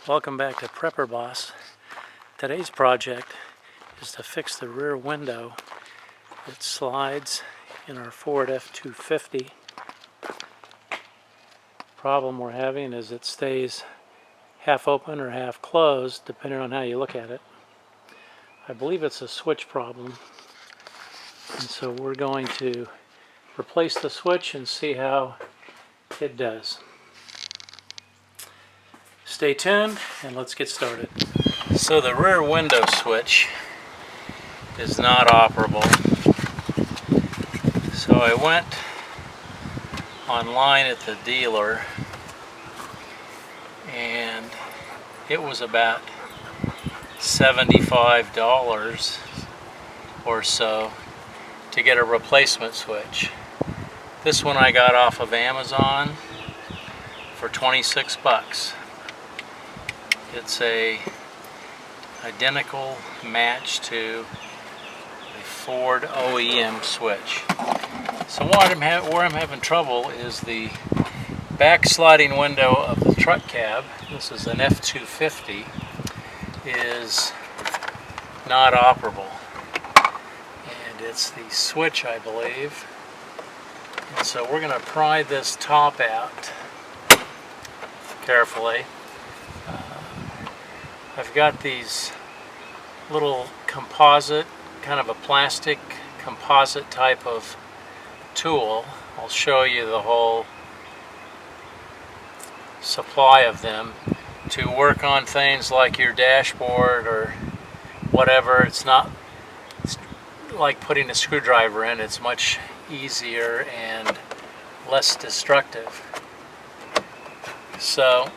Welcome back to Prepper Boss. Today's project is to fix the rear window that slides in our Ford F-250. Problem we're having is it stays half open or half closed depending on how you look at it. I believe it's a switch problem, and so we're going to replace the switch and see how it does. Stay tuned and let's get started. So the rear window switch is not operable. So I went online at the dealer and it was about $75 or so to get a replacement switch. This one I got off of Amazon for 26 bucks. It's a identical match to a Ford OEM switch. So where I'm having trouble is the back sliding window of the truck cab. This is an F-250. Is not operable, and it's the switch, I believe. And so we're going to pry this top out carefully. I've got these little composite, kind of a plastic composite type of tool. I'll show you the whole supply of them to work on things like your dashboard or whatever. It's not like putting a screwdriver in. It's much easier and less destructive. So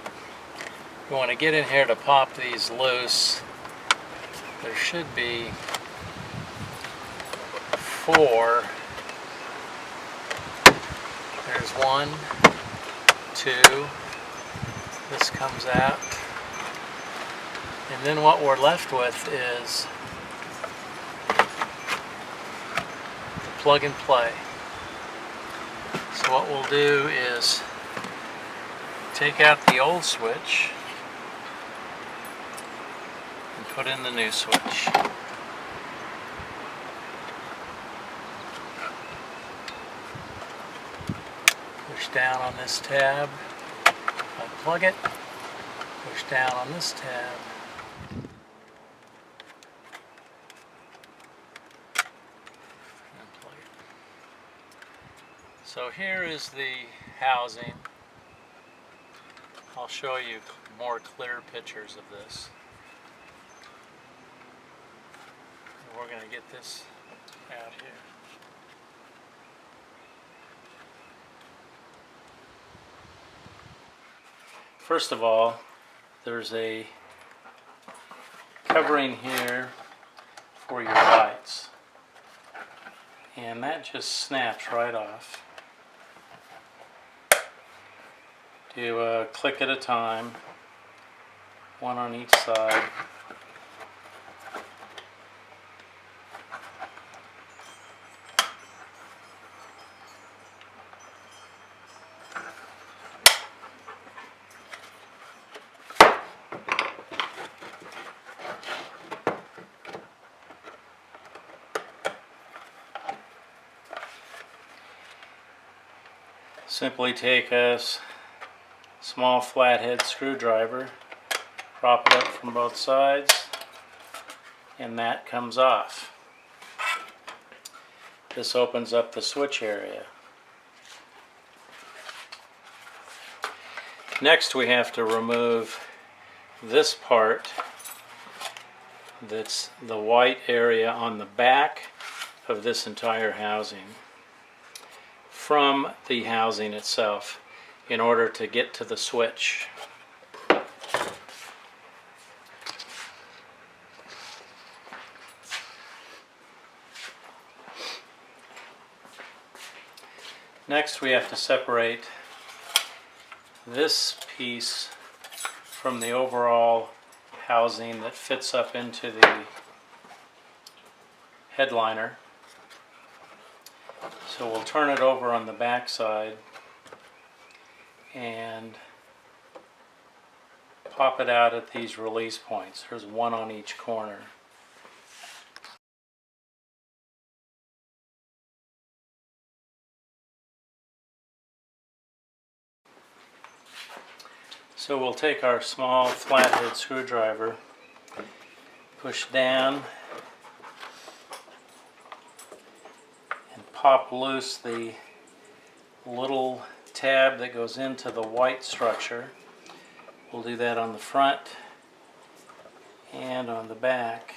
you want to get in here to pop these loose. There should be 4. There's 1, 2. This comes out. And then what we're left with is the plug and play. So what we'll do is take out the old switch and put in the new switch. Push down on this tab, unplug it, push down on this tab, unplug it. So here is the housing. I'll show you more clear pictures of this. We're going to get this out here. First of all, there's a covering here for your lights, and that just snaps right off. Do a click at a time, one on each side. Simply take a small flathead screwdriver, prop it up from both sides, and that comes off. This opens up the switch area. Next we have to remove this part that's the white area on the back of this entire housing from the housing itself in order to get to the switch. Next we have to separate this piece from the overall housing that fits up into the headliner. So we'll turn it over on the back side and pop it out at these release points. There's one on each corner. So we'll take our small flathead screwdriver, push down, and pop loose the little tab that goes into the white structure. We'll do that on the front and on the back.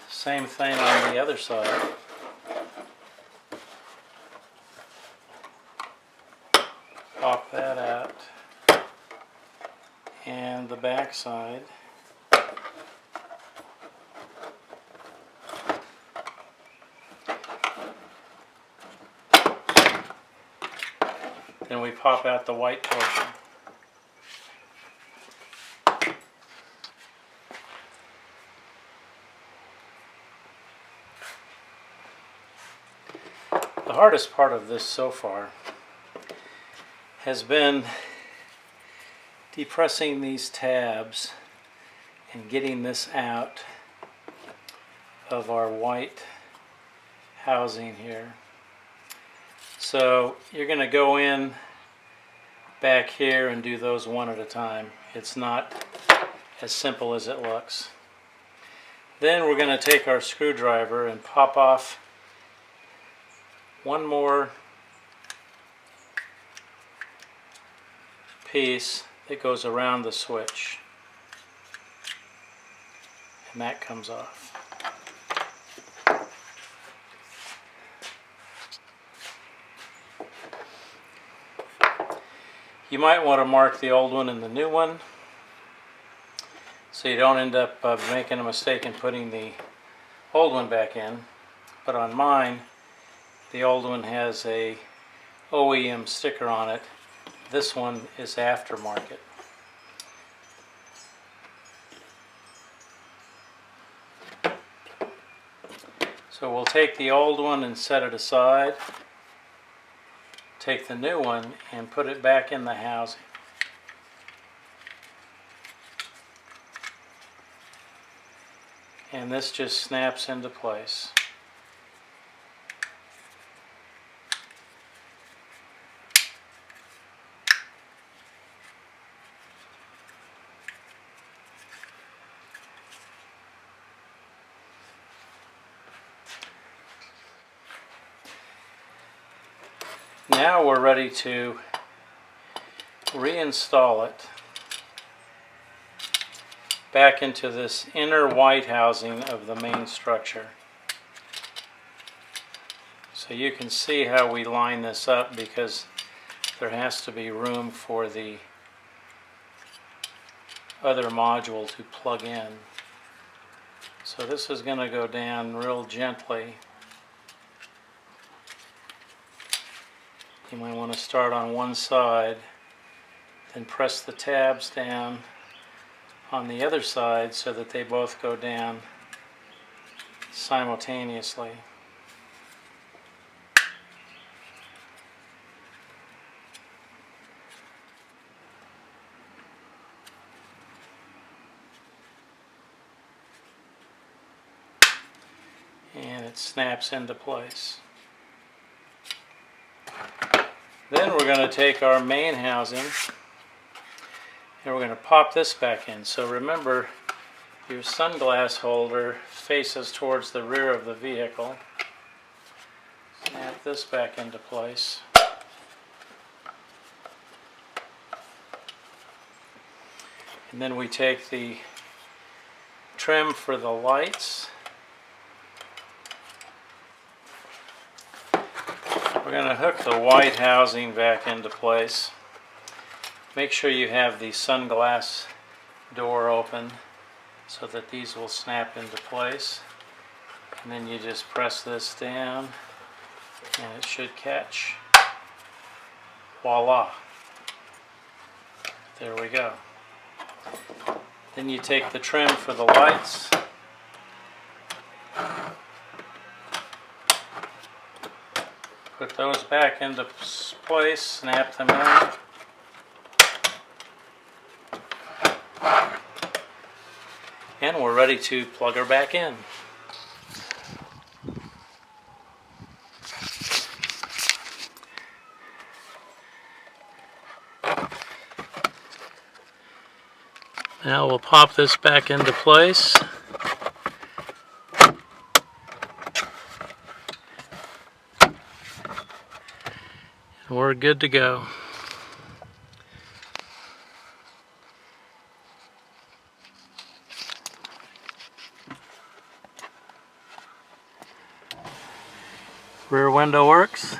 Same thing on the other side. Pop that out. And the back side. Then we pop out the white portion. The hardest part of this so far has been depressing these tabs and getting this out of our white housing here. So you're going to go in back here and do those one at a time. It's not as simple as it looks. Then we're going to take our screwdriver and pop off one more piece that goes around the switch, and that comes off. You might want to mark the old one and the new one so you don't end up making a mistake and putting the old one back in. But on mine, the old one has a OEM sticker on it. This one is aftermarket. So we'll take the old one and set it aside. Take the new one and put it back in the housing. And this just snaps into place. Now we're ready to reinstall it back into this inner white housing of the main structure. So you can see how we line this up because there has to be room for the other module to plug in. So this is going to go down real gently. You might want to start on one side, then press the tabs down on the other side so that they both go down simultaneously. And it snaps into place. Then we're going to take our main housing and we're going to pop this back in. So remember, your sunglass holder faces towards the rear of the vehicle. Snap this back into place. And then we take the trim for the lights. We're going to hook the white housing back into place. Make sure you have the sunglass door open so that these will snap into place. And then you just press this down and it should catch. Voila! There we go. Then you take the trim for the lights. Put those back into place, snap them in. And we're ready to plug her back in. Now we'll pop this back into place. And we're good to go. Rear window works.